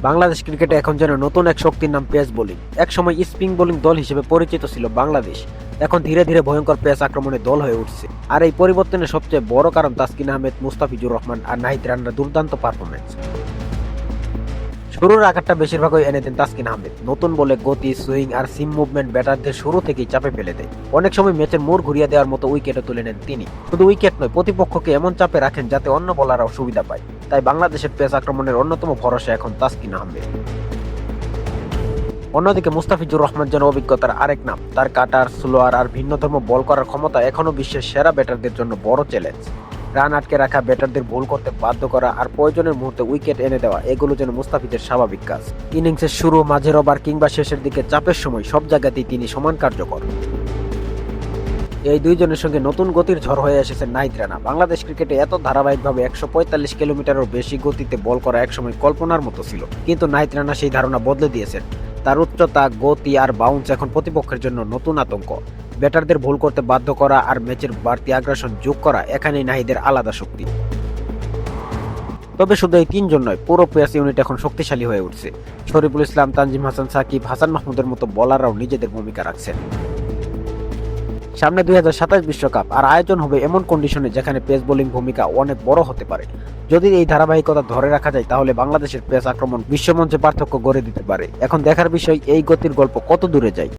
বাংলাদেশ ক্রিকেটে এখন যেন নতুন এক শক্তির নাম পেস বোলিং। একসময় স্পিন বোলিং দল হিসেবে পরিচিত ছিল বাংলাদেশ, এখন ধীরে ধীরে ভয়ঙ্কর পেস আক্রমণে দল হয়ে উঠছে। আর এই পরিবর্তনের সবচেয়ে বড় কারণ তাসকিন আহমেদ, মুস্তাফিজুর রহমান আর নাহিদ রানার দুর্দান্ত পারফরমেন্স। শুরুর আঘাতটা বেশিরভাগই এনে দেন তাসকিন আহমেদ। নতুন বলে গতি, সুইং আর সিম মুভমেন্ট ব্যাটারদের শুরু থেকেই চাপে ফেলে দেয়। অনেক সময় ম্যাচের মোড় ঘুরিয়ে দেওয়ার মতো উইকেটও তুলে নেন তিনি। শুধু উইকেট নয়, প্রতিপক্ষকে এমন চাপে রাখেন যাতে অন্য বোলাররাও সুবিধা পায়। তাই বাংলাদেশের পেস আক্রমণের অন্যতম ভরসা এখন তাসকিন আহমেদ। অন্যদিকে মুস্তাফিজুর রহমান যেন অভিজ্ঞতার আরেক নাম। তার কাটার, স্লোয়ার আর ভিন্নধর্ম বল করার ক্ষমতা এখনো বিশ্বের সেরা ব্যাটারদের জন্য বড় চ্যালেঞ্জ। রান আটকে রাখা, ব্যাটারদের ভুল করতে বাধ্য করা আর প্রয়োজনের মুহূর্তে উইকেট এনে দেওয়া, এগুলো যেন মুস্তাফিজের স্বাভাবিক কাজ। ইনিংসের শুরু, মাঝের ওভার কিংবা শেষের দিকে চাপের সময় সব জায়গাতেই তিনি সমান কার্যকর। এই দুইজনের সঙ্গে নতুন গতির ঝড় হয়ে এসেছে নাহিদ রানা। বাংলাদেশ ক্রিকেটে এত ধারাবাহিকভাবে 145 কিলোমিটারের বেশি গতিতে বল করা একসময় কল্পনার মতো ছিল, কিন্তু নাহিদ রানা সেই ধারণা বদলে দিয়েছেন। তার উচ্চতা, গতি আর বাউন্স এখন প্রতিপক্ষের জন্য নতুন আতঙ্ক। ব্যাটারদের ভুল করতে বাধ্য করা আর ম্যাচের বাড়তি আগ্রাসন যোগ করা, এখানেই নাহিদের আলাদা শক্তি। তবে শুধু এই তিনজন নয়, পুরো পেস ইউনিট এখন শক্তিশালী হয়ে উঠছে। শরীফুল ইসলাম, তানজিম হাসান, সাকিব, হাসান মাহমুদের মতো বোলাররাও নিজেদের ভূমিকা রাখছেন। সামনে 2027 বিশ্বকাপ, আর আয়োজন হবে এমন কন্ডিশনে যেখানে পেস বোলিং ভূমিকা অনেক বড় হতে পারে। যদি এই ধারাবাহিকতা ধরে রাখা যায় তাহলে বাংলাদেশের পেস আক্রমণ বিশ্বমঞ্চে পার্থক্য গড়ে দিতে পারে। এখন দেখার বিষয় এই গতির গল্প কত দূরে যায়।